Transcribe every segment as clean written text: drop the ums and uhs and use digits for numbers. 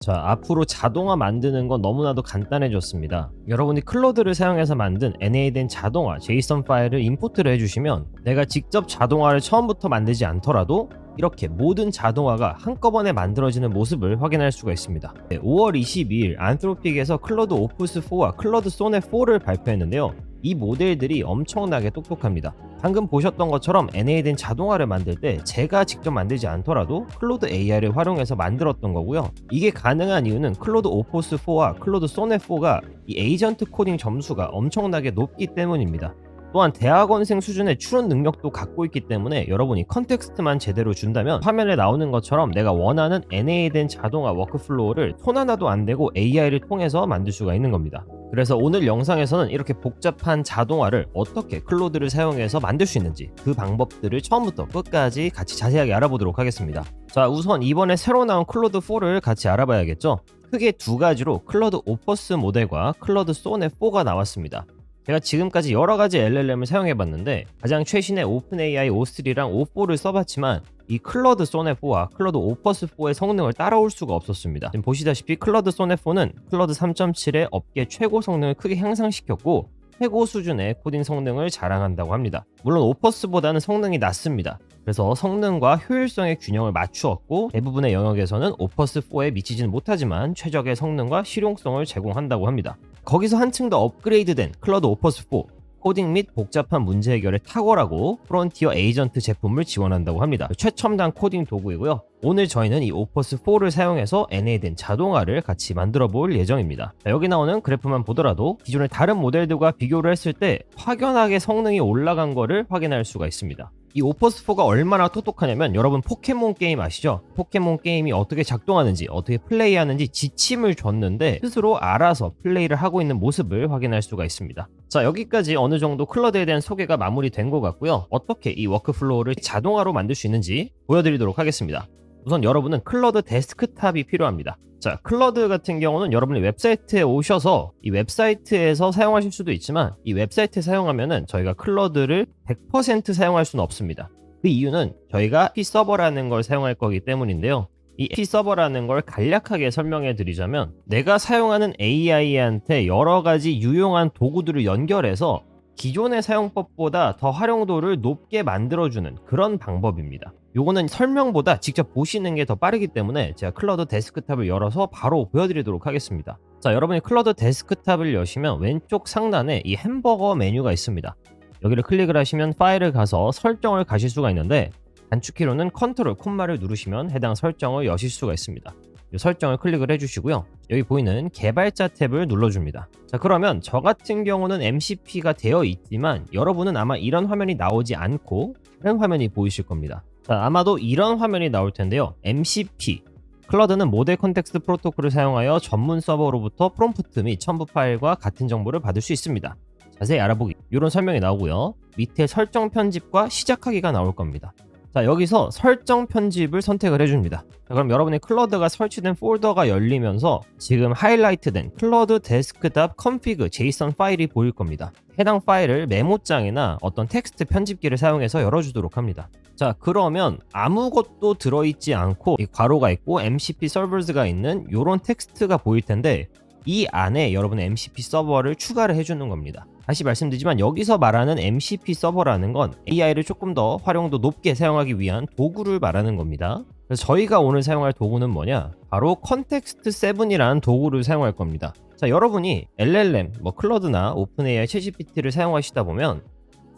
자, 앞으로 자동화 만드는 건 너무나도 간단해졌습니다. 여러분이 클로드를 사용해서 만든 NA된 자동화 JSON 파일을 임포트를 해주시면 내가 직접 자동화를 처음부터 만들지 않더라도 이렇게 모든 자동화가 한꺼번에 만들어지는 모습을 확인할 수가 있습니다. 5월 22일 안트로픽에서 클로드 오프스 4와 클로드 소넷 4를 발표했는데요. 이 모델들이 엄청나게 똑똑합니다. 방금 보셨던 것처럼 NA된 자동화를 만들 때 제가 직접 만들지 않더라도 클로드 AI를 활용해서 만들었던 거고요. 이게 가능한 이유는 클로드 오포스 4와 클로드 소넷 4가 이 에이전트 코딩 점수가 엄청나게 높기 때문입니다. 또한 대학원생 수준의 추론 능력도 갖고 있기 때문에 여러분이 컨텍스트만 제대로 준다면 화면에 나오는 것처럼 내가 원하는 NA된 자동화 워크플로우를 손 하나도 안 대고 AI를 통해서 만들 수가 있는 겁니다. 그래서 오늘 영상에서는 이렇게 복잡한 자동화를 어떻게 클로드를 사용해서 만들 수 있는지 그 방법들을 처음부터 끝까지 같이 자세하게 알아보도록 하겠습니다. 자, 우선 이번에 새로 나온 클로드 4를 같이 알아봐야겠죠. 크게 두 가지로 클로드 오퍼스 모델과 클로드 소넷 4가 나왔습니다. 제가 지금까지 여러가지 LLM을 사용해봤는데 가장 최신의 오픈AI O3랑 O4를 써봤지만 이 클로드 소넷 4와 클로드 오퍼스 4의 성능을 따라올 수가 없었습니다. 지금 보시다시피 클로드 소넷 4는 클로드 3.7의 업계 최고 성능을 크게 향상시켰고 최고 수준의 코딩 성능을 자랑한다고 합니다. 물론 오퍼스보다는 성능이 낮습니다. 그래서 성능과 효율성의 균형을 맞추었고 대부분의 영역에서는 오퍼스 4에 미치지는 못하지만 최적의 성능과 실용성을 제공한다고 합니다. 거기서 한층 더 업그레이드된 클로드 오퍼스 4, 코딩 및 복잡한 문제 해결에 탁월하고 프론티어 에이전트 제품을 지원한다고 합니다. 최첨단 코딩 도구이고요. 오늘 저희는 이 오퍼스 4를 사용해서 NA된 자동화를 같이 만들어 볼 예정입니다. 자, 여기 나오는 그래프만 보더라도 기존의 다른 모델들과 비교를 했을 때 확연하게 성능이 올라간 거를 확인할 수가 있습니다. 이 오퍼스 4가 얼마나 똑똑하냐면 여러분 포켓몬 게임 아시죠? 포켓몬 게임이 어떻게 작동하는지 어떻게 플레이하는지 지침을 줬는데 스스로 알아서 플레이를 하고 있는 모습을 확인할 수가 있습니다. 자, 여기까지 어느 정도 클로드에 대한 소개가 마무리된 것 같고요. 어떻게 이 워크플로우를 자동화로 만들 수 있는지 보여드리도록 하겠습니다. 우선 여러분은 클로드 데스크탑이 필요합니다. 자, 클로드 같은 경우는 여러분이 웹사이트에 오셔서 이 웹사이트에서 사용하실 수도 있지만 이 웹사이트에 사용하면은 저희가 클로드를 100% 사용할 수는 없습니다. 그 이유는 저희가 P서버라는 걸 사용할 거기 때문인데요. 이 P서버라는 걸 간략하게 설명해 드리자면 내가 사용하는 AI한테 여러 가지 유용한 도구들을 연결해서 기존의 사용법보다 더 활용도를 높게 만들어주는 그런 방법입니다. 요거는 설명보다 직접 보시는 게 더 빠르기 때문에 제가 클로드 데스크탑을 열어서 바로 보여드리도록 하겠습니다. 자, 여러분이 클로드 데스크탑을 여시면 왼쪽 상단에 이 햄버거 메뉴가 있습니다. 여기를 클릭을 하시면 파일을 가서 설정을 가실 수가 있는데 단축키로는 컨트롤 콤마를 누르시면 해당 설정을 여실 수가 있습니다. 이 설정을 클릭을 해주시고요. 여기 보이는 개발자 탭을 눌러줍니다. 자, 그러면 저 같은 경우는 MCP가 되어 있지만 여러분은 아마 이런 화면이 나오지 않고 이런 화면이 보이실 겁니다. 자, 아마도 이런 화면이 나올 텐데요. MCP 클로드는 모델 컨텍스트 프로토콜을 사용하여 전문 서버로부터 프롬프트 및 첨부 파일과 같은 정보를 받을 수 있습니다. 자세히 알아보기 이런 설명이 나오고요. 밑에 설정 편집과 시작하기가 나올 겁니다. 자, 여기서 설정 편집을 선택을 해줍니다. 자, 그럼 여러분의 클로드가 설치된 폴더가 열리면서 지금 하이라이트된 클로드 데스크탑 config JSON 파일이 보일 겁니다. 해당 파일을 메모장이나 어떤 텍스트 편집기를 사용해서 열어주도록 합니다. 자, 그러면 아무것도 들어있지 않고 이 괄호가 있고 MCP 서버즈가 있는 이런 텍스트가 보일 텐데 이 안에 여러분의 MCP 서버를 추가를 해주는 겁니다. 다시 말씀드리지만 여기서 말하는 MCP 서버라는 건 AI를 조금 더 활용도 높게 사용하기 위한 도구를 말하는 겁니다. 그래서 저희가 오늘 사용할 도구는 뭐냐? 바로 컨텍스트 7이라는 도구를 사용할 겁니다. 자, 여러분이 LLM, 클로드나 오픈AI, 챗GPT를 사용하시다 보면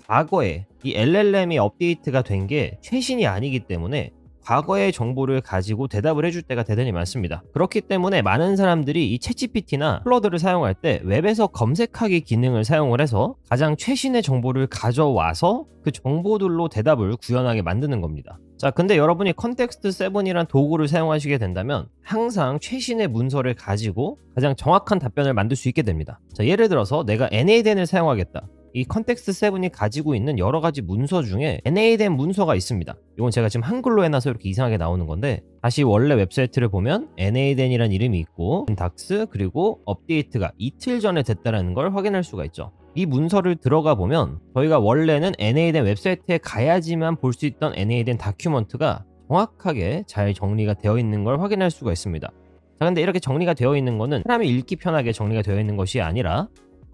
과거에 이 LLM이 업데이트가 된 게 최신이 아니기 때문에 과거의 정보를 가지고 대답을 해줄 때가 대단히 많습니다. 그렇기 때문에 많은 사람들이 이 챗GPT나 클로드를 사용할 때 웹에서 검색하기 기능을 사용을 해서 가장 최신의 정보를 가져와서 그 정보들로 대답을 구현하게 만드는 겁니다. 자, 근데 여러분이 컨텍스트 7이란 도구를 사용하시게 된다면 항상 최신의 문서를 가지고 가장 정확한 답변을 만들 수 있게 됩니다. 자, 예를 들어서 내가 NADN을 사용하겠다. 이 컨텍스트 7이 가지고 있는 여러 가지 문서 중에 NA된 문서가 있습니다. 이건 제가 지금 한글로 해놔서 이렇게 이상하게 나오는 건데 다시 원래 웹사이트를 보면 NA된이라는 이름이 있고 닥스 그리고 업데이트가 이틀 전에 됐다는 걸 확인할 수가 있죠. 이 문서를 들어가 보면 저희가 원래는 NA된 웹사이트에 가야지만 볼 수 있던 NA된 다큐먼트가 정확하게 잘 정리가 되어 있는 걸 확인할 수가 있습니다. 자, 근데 이렇게 정리가 되어 있는 거는 사람이 읽기 편하게 정리가 되어 있는 것이 아니라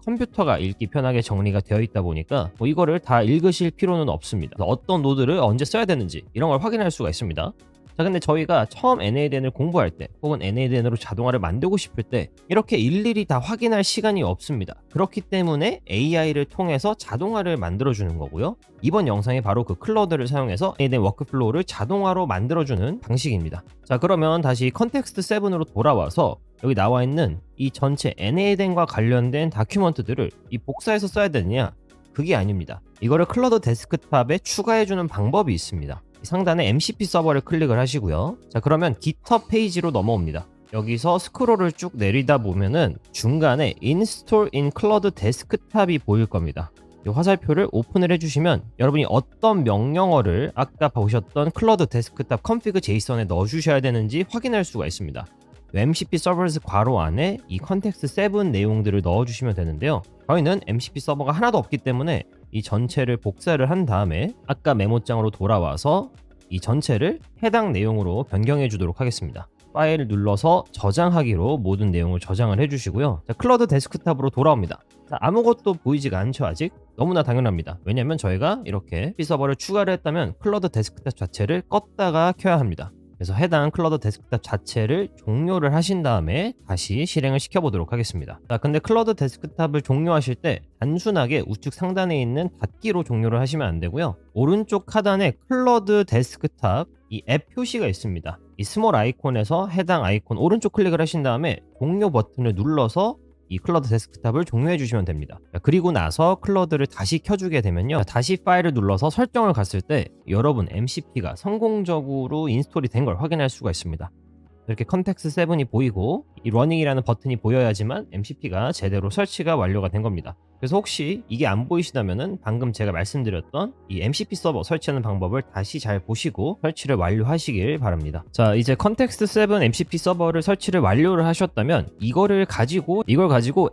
컴퓨터가 읽기 편하게 정리가 되어 있다 보니까 뭐 이거를 다 읽으실 필요는 없습니다. 어떤 노드를 언제 써야 되는지 이런 걸 확인할 수가 있습니다. 자, 근데 저희가 처음 NADN을 공부할 때 혹은 NADN으로 자동화를 만들고 싶을 때 이렇게 일일이 다 확인할 시간이 없습니다. 그렇기 때문에 AI를 통해서 자동화를 만들어주는 거고요. 이번 영상이 바로 그 클러드를 사용해서 NADN 워크플로우를 자동화로 만들어주는 방식입니다. 자, 그러면 다시 컨텍스트 7으로 돌아와서 여기 나와 있는 이 전체 NADN과 관련된 다큐먼트들을 이 복사해서 써야 되느냐? 그게 아닙니다. 이거를 클러드 데스크탑에 추가해주는 방법이 있습니다. 상단에 MCP 서버를 클릭을 하시고요. 자, 그러면 GitHub 페이지로 넘어옵니다. 여기서 스크롤을 쭉 내리다 보면은 중간에 Install in Cloud Desktop이 보일 겁니다. 이 화살표를 오픈을 해주시면 여러분이 어떤 명령어를 아까 보셨던 클러드 데스크탑 config JSON에 넣어주셔야 되는지 확인할 수가 있습니다. MCP 서버스 괄호 안에 이 컨텍스트 7 내용들을 넣어주시면 되는데요. 저희는 MCP 서버가 하나도 없기 때문에 이 전체를 복사를 한 다음에 아까 메모장으로 돌아와서 이 전체를 해당 내용으로 변경해 주도록 하겠습니다. 파일을 눌러서 저장하기로 모든 내용을 저장을 해주시고요. 자, 클러드 데스크탑으로 돌아옵니다. 자, 아무것도 보이지가 않죠. 아직 너무나 당연합니다. 왜냐면 저희가 이렇게 서버를 추가를 했다면 클러드 데스크탑 자체를 껐다가 켜야 합니다. 그래서 해당 클러드 데스크탑 자체를 종료를 하신 다음에 다시 실행을 시켜보도록 하겠습니다. 자, 근데 클러드 데스크탑을 종료하실 때 단순하게 우측 상단에 있는 닫기로 종료를 하시면 안 되고요. 오른쪽 하단에 클러드 데스크탑 이 앱 표시가 있습니다. 이 스몰 아이콘에서 해당 아이콘 오른쪽 클릭을 하신 다음에 종료 버튼을 눌러서 이 클러드 데스크탑을 종료해 주시면 됩니다. 그리고 나서 클러드를 다시 켜주게 되면요, 다시 파일을 눌러서 설정을 갔을 때 여러분 MCP가 성공적으로 인스톨이 된 걸 확인할 수가 있습니다. 이렇게 컨텍스트 7이 보이고 이 러닝이라는 버튼이 보여야지만 MCP가 제대로 설치가 완료가 된 겁니다. 그래서 혹시 이게 안 보이시다면은 방금 제가 말씀드렸던 이 MCP 서버 설치하는 방법을 다시 잘 보시고 설치를 완료하시길 바랍니다. 자, 이제 컨텍스트 7 MCP 서버를 설치를 완료를 하셨다면 이걸 가지고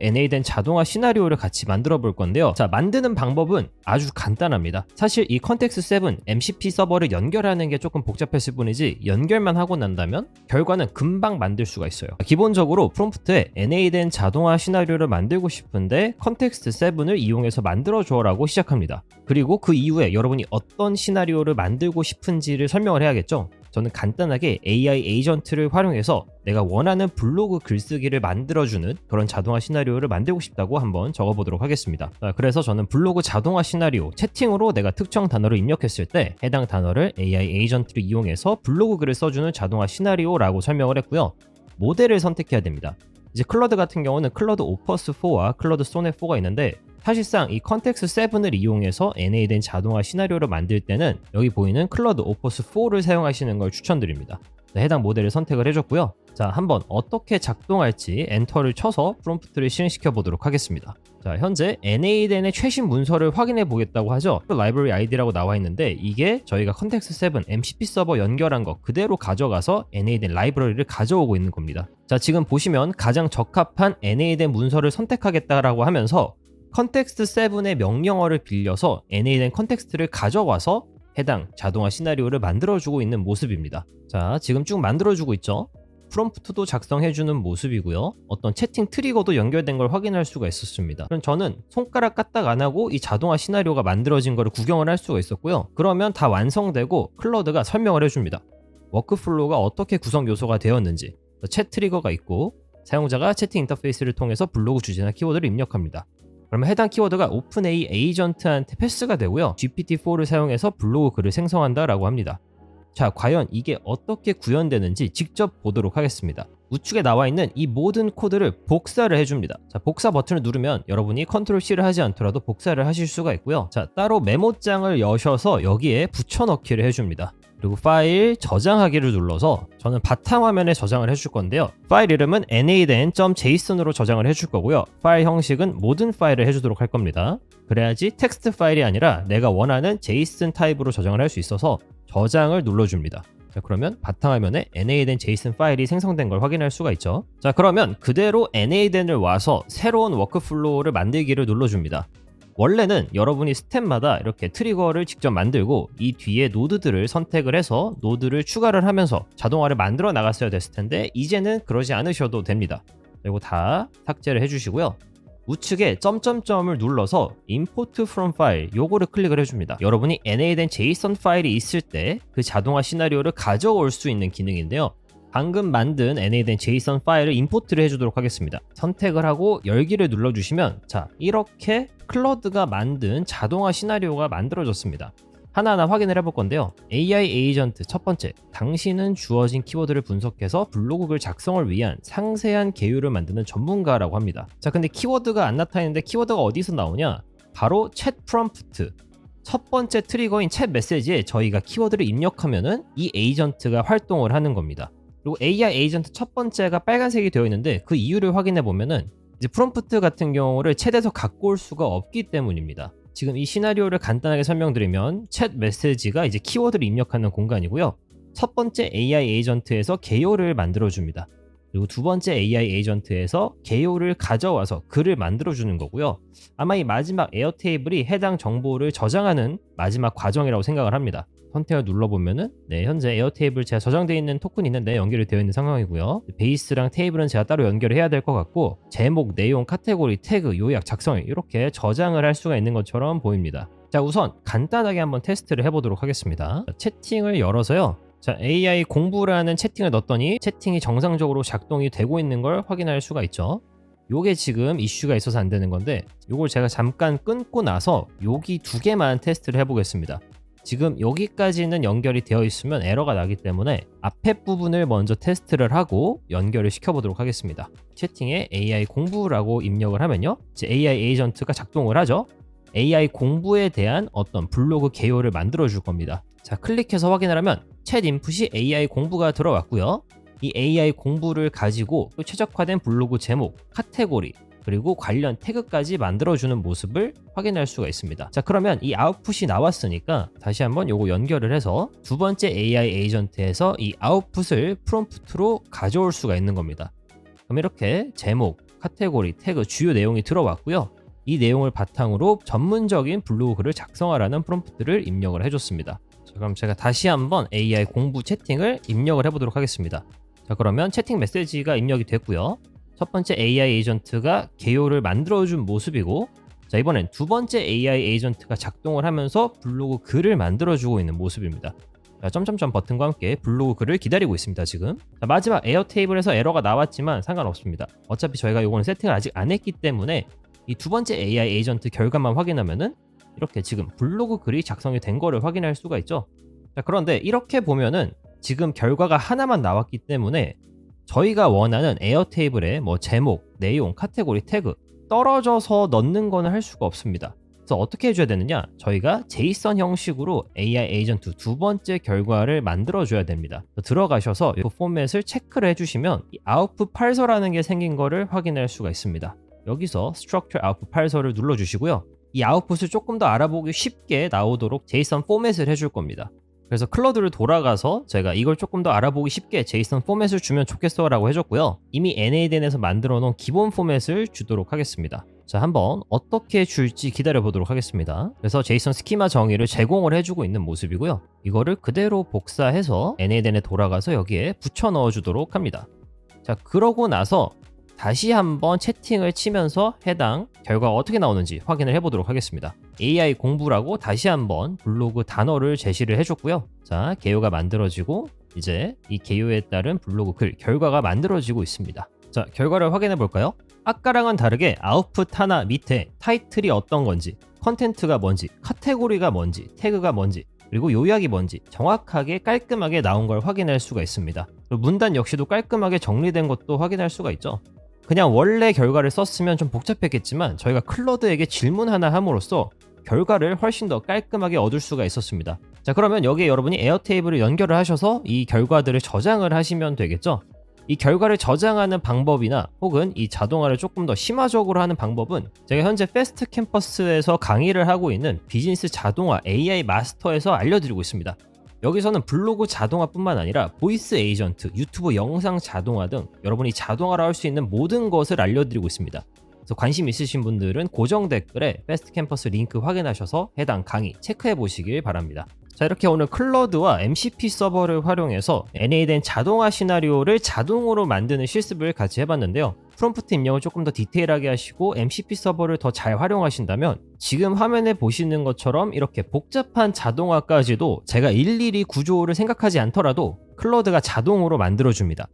NADN 자동화 시나리오를 같이 만들어 볼 건데요. 자, 만드는 방법은 아주 간단합니다. 사실 이 컨텍스트 7 MCP 서버를 연결하는 게 조금 복잡했을 뿐이지 연결만 하고 난다면 결과는 금방 만들 수가 있어요. 기본적으로 프롬프트에 NADN 자동화 시나리오를 만들고 싶은데 컨텍스트 7을 이용해서 만들어줘 라고 시작합니다. 그리고 그 이후에 여러분이 어떤 시나리오를 만들고 싶은지를 설명을 해야겠죠. 저는 간단하게 AI 에이전트를 활용해서 내가 원하는 블로그 글쓰기를 만들어주는 그런 자동화 시나리오를 만들고 싶다고 한번 적어보도록 하겠습니다. 그래서 저는 블로그 자동화 시나리오 채팅으로 내가 특정 단어를 입력했을 때 해당 단어를 AI 에이전트를 이용해서 블로그 글을 써주는 자동화 시나리오라고 설명을 했고요. 모델을 선택해야 됩니다. 이제 클러드 같은 경우는 클러드 오퍼스 4와 클러드 소넷 4가 있는데 사실상 이 컨텍스트 7을 이용해서 NADN 자동화 시나리오를 만들 때는 여기 보이는 클러드 오퍼스 4를 사용하시는 걸 추천드립니다. 해당 모델을 선택을 해줬고요. 자, 한번 어떻게 작동할지 엔터를 쳐서 프롬프트를 실행시켜 보도록 하겠습니다. 자, 현재 NADN의 최신 문서를 확인해 보겠다고 하죠. 라이브러리 아이디라고 나와 있는데 이게 저희가 컨텍스트 7 MCP 서버 연결한 거 그대로 가져가서 NADN 라이브러리를 가져오고 있는 겁니다. 자, 지금 보시면 가장 적합한 NADN 문서를 선택하겠다라고 하면서 컨텍스트 7의 명령어를 빌려서 NADN 컨텍스트를 가져와서 해당 자동화 시나리오를 만들어주고 있는 모습입니다. 자, 지금 쭉 만들어주고 있죠. 프롬프트도 작성해주는 모습이고요. 어떤 채팅 트리거도 연결된 걸 확인할 수가 있었습니다. 그럼 저는 손가락 까딱 안 하고 이 자동화 시나리오가 만들어진 거를 구경을 할 수가 있었고요. 그러면 다 완성되고 클러드가 설명을 해줍니다. 워크플로우가 어떻게 구성 요소가 되었는지, 챗 트리거가 있고 사용자가 채팅 인터페이스를 통해서 블로그 주제나 키워드를 입력합니다. 그러면 해당 키워드가 오픈AI 에이전트한테 패스가 되고요. GPT-4를 사용해서 블로그 글을 생성한다라고 합니다. 자, 과연 이게 어떻게 구현되는지 직접 보도록 하겠습니다. 우측에 나와 있는 이 모든 코드를 복사를 해줍니다. 자, 복사 버튼을 누르면 여러분이 컨트롤 C를 하지 않더라도 복사를 하실 수가 있고요. 자, 따로 메모장을 여셔서 여기에 붙여넣기를 해줍니다. 그리고 파일 저장하기를 눌러서 저는 바탕화면에 저장을 해줄 건데요. 파일 이름은 NADN.json으로 저장을 해줄 거고요. 파일 형식은 모든 파일을 해주도록 할 겁니다. 그래야지 텍스트 파일이 아니라 내가 원하는 JSON 타입으로 저장을 할 수 있어서 저장을 눌러줍니다. 자, 그러면 바탕화면에 NADN JSON 파일이 생성된 걸 확인할 수가 있죠. 자, 그러면 그대로 NADN을 와서 새로운 워크플로우를 만들기를 눌러줍니다. 원래는 여러분이 스텝마다 이렇게 트리거를 직접 만들고 이 뒤에 노드들을 선택을 해서 노드를 추가를 하면서 자동화를 만들어 나갔어야 됐을 텐데 이제는 그러지 않으셔도 됩니다. 그리고 다 삭제를 해주시고요. 우측에 점점점을 눌러서 Import from File 요거를 클릭을 해줍니다. 여러분이 NA된 JSON 파일이 있을 때 그 자동화 시나리오를 가져올 수 있는 기능인데요. 방금 만든 NA된 JSON 파일을 임포트를 해주도록 하겠습니다. 선택을 하고 열기를 눌러주시면 자 이렇게 클러드가 만든 자동화 시나리오가 만들어졌습니다. 하나하나 확인을 해볼 건데요. AI 에이전트 첫 번째, 당신은 주어진 키워드를 분석해서 블로그글 작성을 위한 상세한 개요를 만드는 전문가라고 합니다. 자, 근데 키워드가 안 나타나는데 키워드가 어디서 나오냐? 바로 챗 프롬프트. 첫 번째 트리거인 챗 메시지에 저희가 키워드를 입력하면은 이 에이전트가 활동을 하는 겁니다. 그리고 AI 에이전트 첫 번째가 빨간색이 되어 있는데 그 이유를 확인해 보면은 이제 프롬프트 같은 경우를 챗에서 갖고 올 수가 없기 때문입니다. 지금 이 시나리오를 간단하게 설명드리면 챗 메시지가 이제 키워드를 입력하는 공간이고요. 첫 번째 AI 에이전트에서 개요를 만들어줍니다. 그리고 두 번째 AI 에이전트에서 개요를 가져와서 글을 만들어주는 거고요. 아마 이 마지막 에어테이블이 해당 정보를 저장하는 마지막 과정이라고 생각을 합니다. 선택을 눌러보면은 네, 현재 에어테이블 제가 저장되어 있는 토큰이 있는데 연결이 되어 있는 상황이고요. 베이스랑 테이블은 제가 따로 연결을 해야 될 것 같고 제목, 내용, 카테고리, 태그, 요약, 작성일 이렇게 저장을 할 수가 있는 것처럼 보입니다. 자, 우선 간단하게 한번 테스트를 해보도록 하겠습니다. 채팅을 열어서요. 자, AI 공부라는 채팅을 넣었더니 채팅이 정상적으로 작동이 되고 있는 걸 확인할 수가 있죠. 요게 지금 이슈가 있어서 안 되는 건데 요걸 제가 잠깐 끊고 나서 여기 두 개만 테스트를 해보겠습니다. 지금 여기까지는 연결이 되어 있으면 에러가 나기 때문에 앞에 부분을 먼저 테스트를 하고 연결을 시켜보도록 하겠습니다. 채팅에 AI 공부라고 입력을 하면요. 이제 AI 에이전트가 작동을 하죠. AI 공부에 대한 어떤 블로그 개요를 만들어 줄 겁니다. 자, 클릭해서 확인을 하면 챗 인풋이 AI 공부가 들어왔고요. 이 AI 공부를 가지고 또 최적화된 블로그 제목, 카테고리, 그리고 관련 태그까지 만들어주는 모습을 확인할 수가 있습니다. 자, 그러면 이 아웃풋이 나왔으니까 다시 한번 요거 연결을 해서 두 번째 AI 에이전트에서 이 아웃풋을 프롬프트로 가져올 수가 있는 겁니다. 그럼 이렇게 제목, 카테고리, 태그, 주요 내용이 들어왔고요. 이 내용을 바탕으로 전문적인 블로그 글을 작성하라는 프롬프트를 입력을 해줬습니다. 자, 그럼 제가 다시 한번 AI 공부 채팅을 입력을 해보도록 하겠습니다. 자, 그러면 채팅 메시지가 입력이 됐고요. 첫 번째 AI 에이전트가 개요를 만들어준 모습이고 자, 이번엔 두 번째 AI 에이전트가 작동을 하면서 블로그 글을 만들어주고 있는 모습입니다. 자, 점점점 버튼과 함께 블로그 글을 기다리고 있습니다. 지금 자, 마지막 에어테이블에서 에러가 나왔지만 상관없습니다. 어차피 저희가 요거는 세팅을 아직 안 했기 때문에 이 두 번째 AI 에이전트 결과만 확인하면은 이렇게 지금 블로그 글이 작성이 된 거를 확인할 수가 있죠. 자, 그런데 이렇게 보면은 지금 결과가 하나만 나왔기 때문에 저희가 원하는 에어테이블에 뭐 제목, 내용, 카테고리, 태그 떨어져서 넣는 거는 할 수가 없습니다. 그래서 어떻게 해줘야 되느냐? 저희가 JSON 형식으로 AI 에이전트 두 번째 결과를 만들어줘야 됩니다. 들어가셔서 이 포맷을 체크를 해주시면 이 아웃풋 팔서라는 게 생긴 거를 확인할 수가 있습니다. 여기서 Structure Output 팔서를 눌러주시고요. 이 아웃풋을 조금 더 알아보기 쉽게 나오도록 JSON 포맷을 해줄 겁니다. 그래서 클러드를 돌아가서 제가 이걸 조금 더 알아보기 쉽게 JSON 포맷을 주면 좋겠어 라고 해줬고요. 이미 NADN에서 만들어 놓은 기본 포맷을 주도록 하겠습니다. 자, 한번 어떻게 줄지 기다려 보도록 하겠습니다. 그래서 JSON 스키마 정의를 제공을 해주고 있는 모습이고요. 이거를 그대로 복사해서 NADN에 돌아가서 여기에 붙여 넣어 주도록 합니다. 자, 그러고 나서 다시 한번 채팅을 치면서 해당 결과가 어떻게 나오는지 확인을 해보도록 하겠습니다. AI 공부라고 다시 한번 블로그 단어를 제시를 해줬고요. 자, 개요가 만들어지고 이제 이 개요에 따른 블로그 글 결과가 만들어지고 있습니다. 자, 결과를 확인해 볼까요? 아까랑은 다르게 아웃풋 하나 밑에 타이틀이 어떤 건지, 컨텐츠가 뭔지, 카테고리가 뭔지, 태그가 뭔지, 그리고 요약이 뭔지 정확하게 깔끔하게 나온 걸 확인할 수가 있습니다. 그리고 문단 역시도 깔끔하게 정리된 것도 확인할 수가 있죠. 그냥 원래 결과를 썼으면 좀 복잡했겠지만 저희가 클러드에게 질문 하나 함으로써 결과를 훨씬 더 깔끔하게 얻을 수가 있었습니다. 자, 그러면 여기에 여러분이 에어테이블을 연결을 하셔서 이 결과들을 저장을 하시면 되겠죠. 이 결과를 저장하는 방법이나 혹은 이 자동화를 조금 더 심화적으로 하는 방법은 제가 현재 패스트 캠퍼스에서 강의를 하고 있는 비즈니스 자동화 AI 마스터에서 알려드리고 있습니다. 여기서는 블로그 자동화뿐만 아니라 보이스 에이전트, 유튜브 영상 자동화 등 여러분이 자동화로 할 수 있는 모든 것을 알려드리고 있습니다. 그래서 관심 있으신 분들은 고정 댓글에 패스트 캠퍼스 링크 확인하셔서 해당 강의 체크해 보시길 바랍니다. 자, 이렇게 오늘 클러드와 MCP 서버를 활용해서 NA 된 자동화 시나리오를 자동으로 만드는 실습을 같이 해봤는데요. 프롬프트 입력을 조금 더 디테일하게 하시고 MCP 서버를 더 잘 활용하신다면 지금 화면에 보시는 것처럼 이렇게 복잡한 자동화까지도 제가 일일이 구조를 생각하지 않더라도 클러드가 자동으로 만들어줍니다.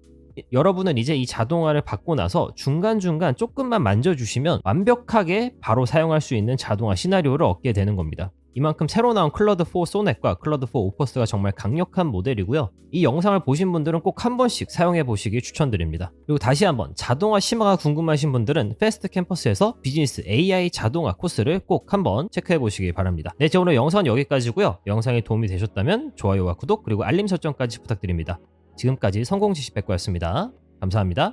여러분은 이제 이 자동화를 받고 나서 중간중간 조금만 만져주시면 완벽하게 바로 사용할 수 있는 자동화 시나리오를 얻게 되는 겁니다. 이만큼 새로 나온 클러드4 소넷과 클러드4 오퍼스가 정말 강력한 모델이고요. 이 영상을 보신 분들은 꼭 한 번씩 사용해 보시길 추천드립니다. 그리고 다시 한번 자동화 심화가 궁금하신 분들은 패스트 캠퍼스에서 비즈니스 AI 자동화 코스를 꼭 한번 체크해 보시기 바랍니다. 네, 오늘 영상은 여기까지고요. 영상이 도움이 되셨다면 좋아요와 구독 그리고 알림 설정까지 부탁드립니다. 지금까지 성공지식백과였습니다. 감사합니다.